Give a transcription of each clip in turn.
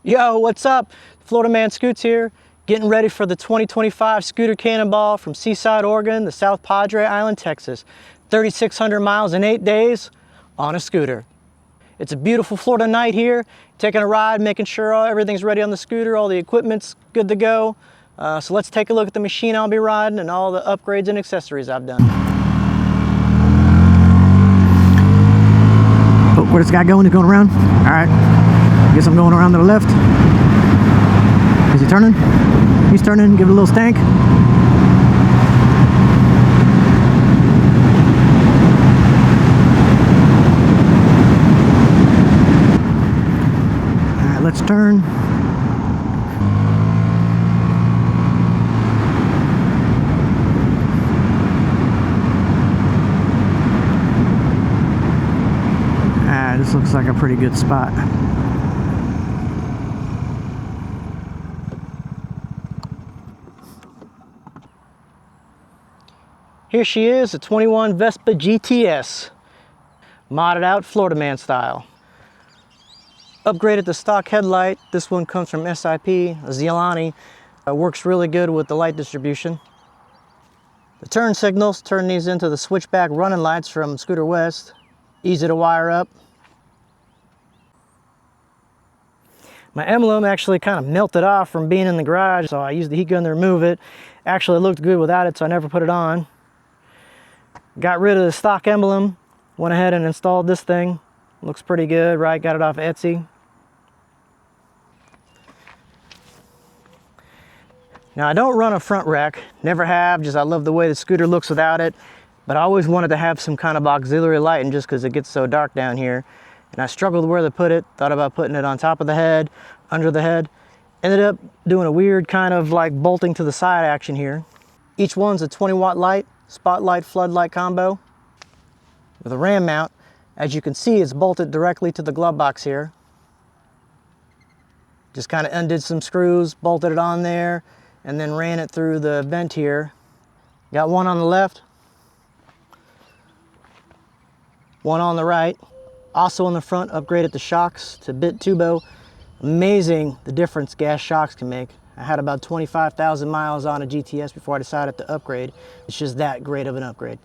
Yo, what's up? FloridaManScoots here, getting ready for the 2025 Scooter Cannonball from Seaside, Oregon to South Padre Island, Texas. 3,600 miles in 8 days on a scooter. It's a beautiful Florida night here, taking a ride, making sure everything's ready on the scooter, all the equipment's good to go. So let's take a look at the machine I'll be riding and all the upgrades and accessories I've done. Oh, where this guy going? He's going around? All right. Guess I'm going around to the left. Is he turning? He's turning. Give it a little stank. All right, let's turn. This looks like a pretty good spot. Here she is, a 21 Vespa GTS, modded out Florida Man style. Upgraded the stock headlight. This one comes from SIP, a Zelani. Works really good with the light distribution. The turn signals, turn these into the switchback running lights from Scooter West. Easy to wire up. My emblem actually kind of melted off from being in the garage, so I used the heat gun to remove it. Actually, it looked good without it, so I never put it on. Got rid of the stock emblem, went ahead and installed this thing. Looks pretty good, right? Got it off Etsy. Now, I don't run a front rack, never have, just I love the way the scooter looks without it, but I always wanted to have some kind of auxiliary lighting just because it gets so dark down here. And I struggled where to put it, thought about putting it on top of the head, under the head. Ended up doing a weird kind of like bolting to the side action here. Each one's a 20-watt light, spotlight, floodlight combo with a ram mount. As you can see, it's bolted directly to the glove box here. Just kind of undid some screws, bolted it on there, and then ran it through the vent here. Got one on the left, one on the right. Also on the front, upgraded the shocks to bit turbo. Amazing the difference gas shocks can make. I had about 25,000 miles on a GTS before I decided to upgrade. It's just that great of an upgrade.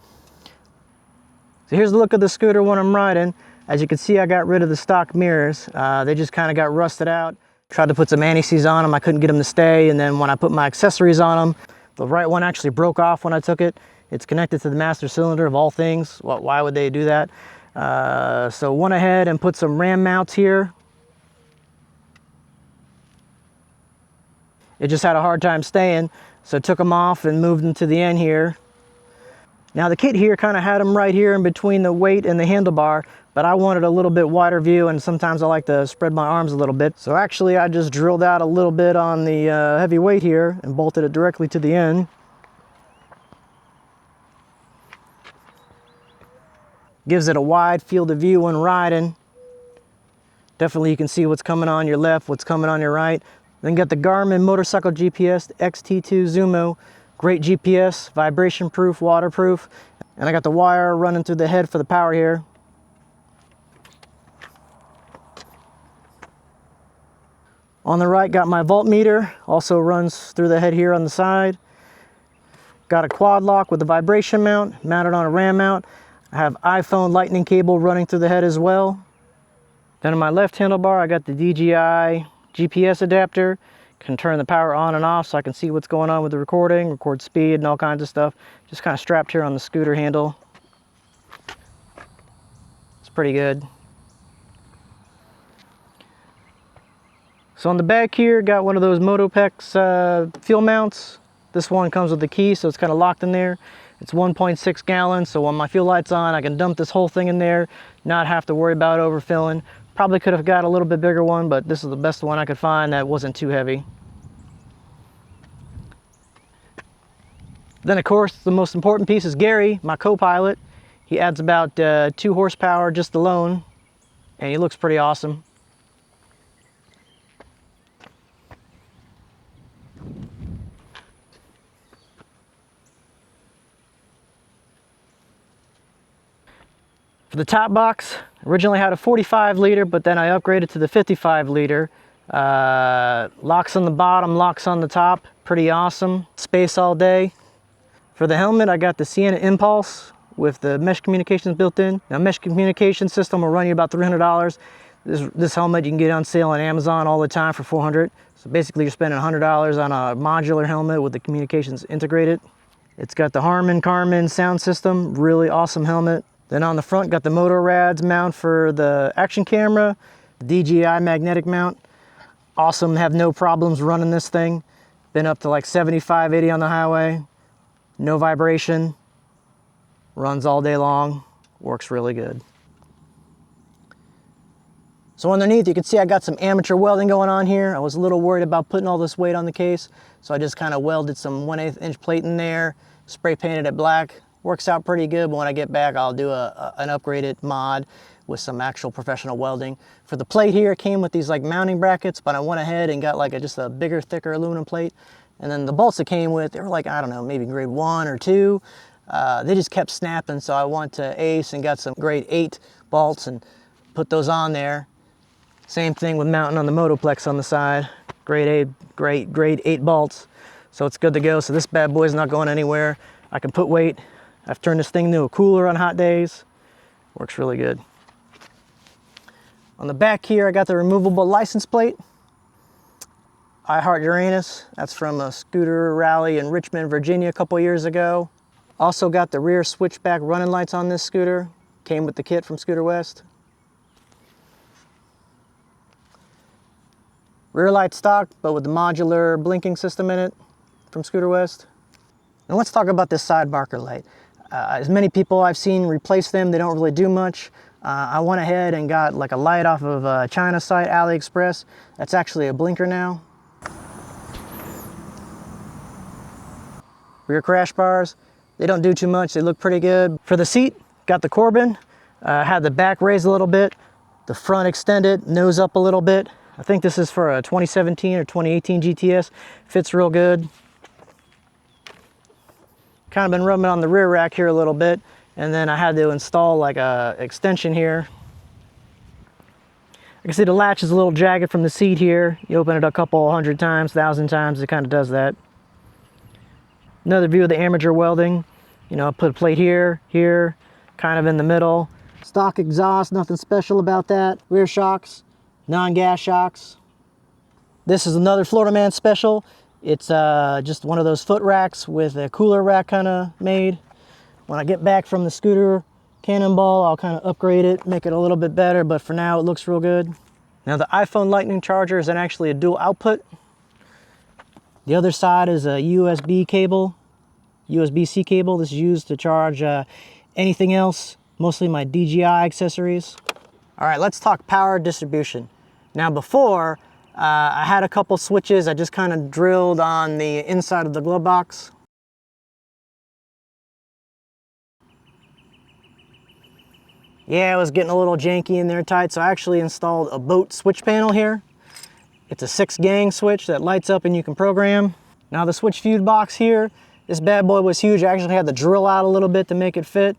So here's the look of the scooter when I'm riding. As you can see, I got rid of the stock mirrors. They just kind of got rusted out. Tried to put some anti-seize on them. I couldn't get them to stay. And then when I put my accessories on them, the right one actually broke off when I took it. It's connected to the master cylinder of all things. Why would they do that? So went ahead and put some ram mounts here. It just had a hard time staying, so took them off and moved them to the end here. Now the kit here kind of had them right here in between the weight and the handlebar, but I wanted a little bit wider view, and sometimes I like to spread my arms a little bit. So actually I just drilled out a little bit on the heavy weight here and bolted it directly to the end. Gives it a wide field of view when riding. Definitely you can see what's coming on your left, what's coming on your right. Then got the Garmin Motorcycle GPS XT2 Zumo. Great GPS, vibration proof, waterproof. And I got the wire running through the head for the power here. On the right, got my voltmeter. Also runs through the head here on the side. Got a quad lock with a vibration mount, mounted on a ram mount. I have iPhone lightning cable running through the head as well. Then on my left handlebar, I got the DJI GPS adapter. Can turn the power on and off so I can see what's going on with the recording, record speed and all kinds of stuff. Just kind of strapped here on the scooter handle. It's pretty good. So on the back here, got one of those Motopex fuel mounts. This one comes with the key, so it's kind of locked in there. It's 1.6 gallons, so when my fuel light's on, I can dump this whole thing in there, not have to worry about overfilling. Probably could have got a little bit bigger one, but this is the best one I could find that wasn't too heavy. Then of course, the most important piece is Gary, my co-pilot. He adds about 2 horsepower just alone, and he looks pretty awesome. For the top box, originally had a 45 liter, but then I upgraded to the 55 liter. Locks on the bottom, locks on the top, pretty awesome. Space all day. For the helmet, I got the Sienna Impulse with the mesh communications built in. Now, mesh communication system will run you about $300. This helmet you can get on sale on Amazon all the time for $400. So basically you're spending $100 on a modular helmet with the communications integrated. It's got the Harman Kardon sound system, really awesome helmet. Then on the front, got the motor rads mount for the action camera, the DJI magnetic mount. Awesome, have no problems running this thing. Been up to like 75, 80 on the highway. No vibration. Runs all day long. Works really good. So underneath, you can see I got some amateur welding going on here. I was a little worried about putting all this weight on the case, so I just kind of welded some 1/8 inch plate in there, spray painted it black. Works out pretty good, but when I get back, I'll do an upgraded mod with some actual professional welding. For the plate here, it came with these like mounting brackets, but I went ahead and got like just a bigger, thicker aluminum plate. And then the bolts it came with, they were like, I don't know, maybe grade 1 or 2. They just kept snapping, so I went to Ace and got some grade 8 bolts and put those on there. Same thing with mounting on the Motoplex on the side. Grade 8 bolts. So it's good to go. So this bad boy's not going anywhere. I can put weight. I've turned this thing into a cooler on hot days. Works really good. On the back here, I got the removable license plate. I Heart Uranus. That's from a scooter rally in Richmond, Virginia a couple years ago. Also got the rear switchback running lights on this scooter. Came with the kit from Scooter West. Rear light stock, but with the modular blinking system in it from Scooter West. And let's talk about this side marker light. As many people I've seen replace them, they don't really do much. I went ahead and got like a light off of a China site, AliExpress. That's actually a blinker now. Rear crash bars, they don't do too much. They look pretty good. For the seat, got the Corbin. Had the back raised a little bit, the front extended, nose up a little bit. I think this is for a 2017 or 2018 GTS. Fits real good. Kind of been rubbing on the rear rack here a little bit, and then I had to install like a extension here. You can see the latch is a little jagged from the seat here. You open it a couple hundred times, 1,000 times, it kind of does that. Another view of the amateur welding. You know, I put a plate here, here, kind of in the middle. Stock exhaust, nothing special about that. Rear shocks, non-gas shocks. This is another Florida Man special. It's just one of those foot racks with a cooler rack kind of made. When I get back from the Scooter Cannonball, I'll kind of upgrade it, make it a little bit better, but for now it looks real good. Now the iPhone Lightning charger is actually a dual output. The other side is a USB cable, USB-C cable. This is used to charge anything else, mostly my DJI accessories. All right, let's talk power distribution. Now before, I had a couple switches I just kind of drilled on the inside of the glove box. Yeah, it was getting a little janky in there tight, so I actually installed a boat switch panel here. It's a 6-gang switch that lights up and you can program. Now the switch fuse box here, this bad boy was huge. I actually had to drill out a little bit to make it fit.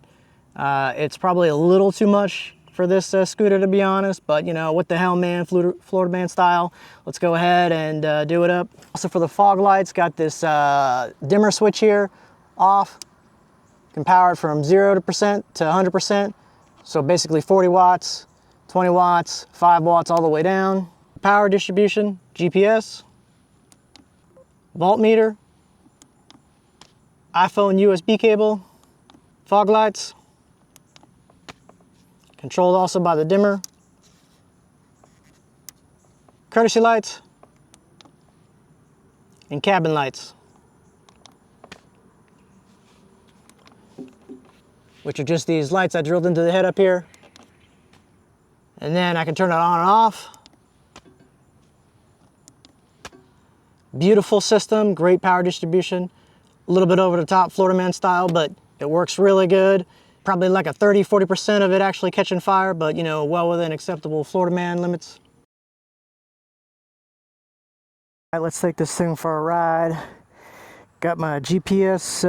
It's probably a little too much for this scooter, to be honest, but you know, what the hell, man, Florida Man style. Let's go ahead and do it up. Also for the fog lights, got this dimmer switch here, off. Can power it from 0% to 100%. So basically 40 watts, 20 watts, 5 watts all the way down. Power distribution, GPS, voltmeter, iPhone USB cable, fog lights, controlled also by the dimmer, courtesy lights, and cabin lights, which are just these lights I drilled into the head up here. And then I can turn it on and off. Beautiful system, great power distribution. A little bit over the top Florida Man style, but it works really good. Probably like a 30–40% of it actually catching fire, but you know, well within acceptable Florida Man limits. All right, let's take this thing for a ride. Got my GPS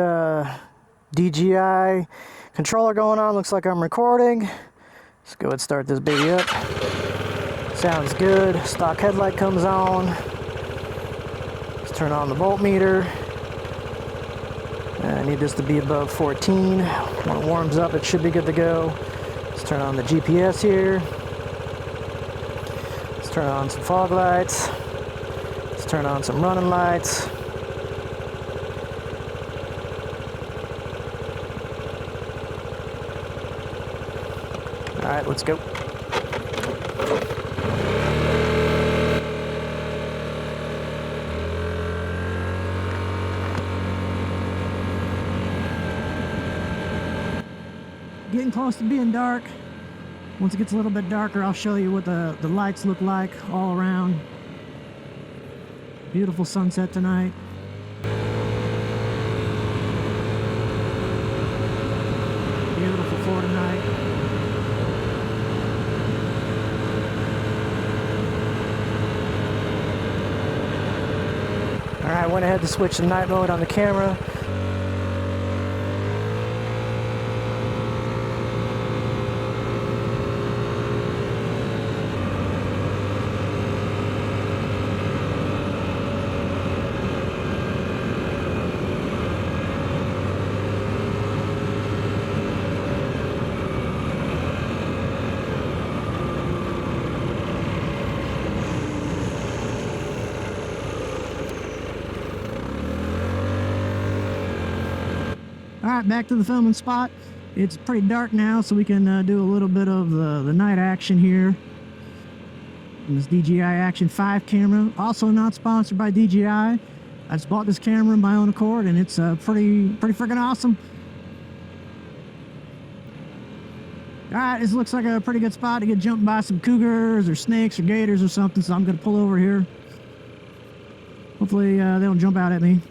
DJI controller going on. Looks like I'm recording. Let's go ahead and start this baby up. Sounds good. Stock headlight comes on. Let's turn on the voltmeter. I need this to be above 14. When it warms up, it should be good to go. Let's turn on the GPS here. Let's turn on some fog lights. Let's turn on some running lights. All right, let's go. Getting close to being dark. Once it gets a little bit darker, I'll show you what the lights look like all around. Beautiful sunset tonight. Beautiful Florida night. All right, went ahead to switch to night mode on the camera. All right, back to the filming spot. It's pretty dark now, so we can do a little bit of the night action here. And this DJI Action 5 camera, also not sponsored by DJI. I just bought this camera of my own accord, and it's pretty freaking awesome. All right, this looks like a pretty good spot to get jumped by some cougars or snakes or gators or something, so I'm gonna pull over here. Hopefully they don't jump out at me.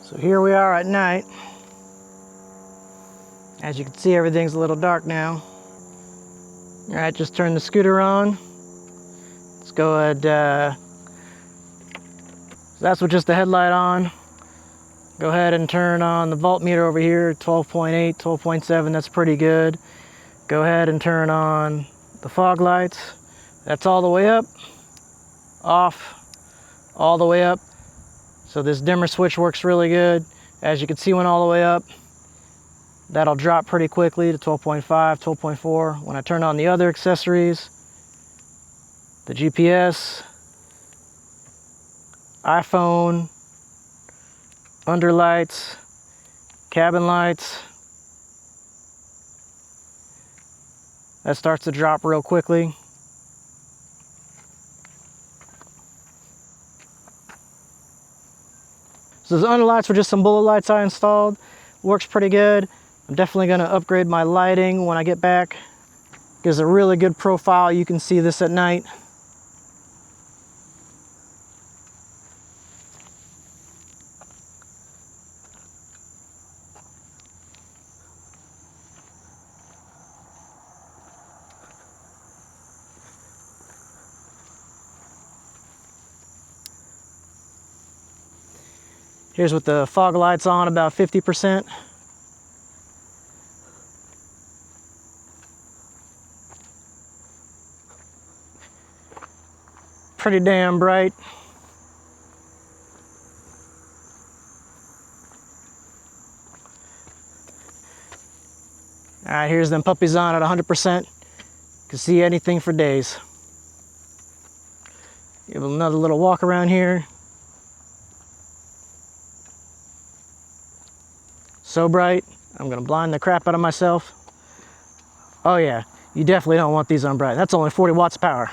So here we are at night. As you can see, everything's a little dark now. All right, just turn the scooter on. Let's go ahead. That's with just the headlight on. Go ahead and turn on the voltmeter over here, 12.8, 12.7, that's pretty good. Go ahead and turn on the fog lights. That's all the way up, off, all the way up. So this dimmer switch works really good. As you can see, went all the way up. That'll drop pretty quickly to 12.5, 12.4. When I turn on the other accessories, the GPS, iPhone, underlights, cabin lights, that starts to drop real quickly. So the underlights were just some bullet lights I installed. Works pretty good. I'm definitely gonna upgrade my lighting when I get back. Gives a really good profile. You can see this at night. Here's with the fog lights on, about 50%. Pretty damn bright. All right, here's them puppies on at 100%. Can see anything for days. Give it another little walk around here. So bright, I'm gonna blind the crap out of myself. Oh yeah, you definitely don't want these on bright. That's only 40 watts of power.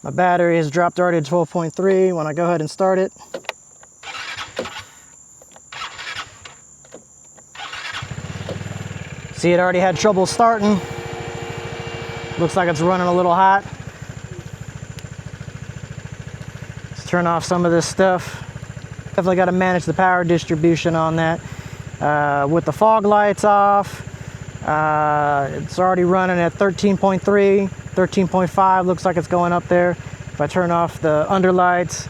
My battery has dropped already to 12.3 when I go ahead and start it. See, it already had trouble starting. Looks like it's running a little hot. Let's turn off some of this stuff. Definitely got to manage the power distribution on that. With the fog lights off, it's already running at 13.3. 13.5 looks like it's going up there. If I turn off the underlights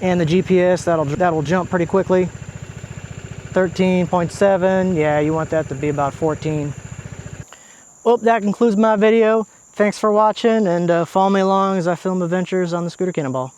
and the GPS, that'll jump pretty quickly. 13.7, yeah, you want that to be about 14. Well, that concludes my video. Thanks for watching, and follow me along as I film adventures on the Scooter Cannonball.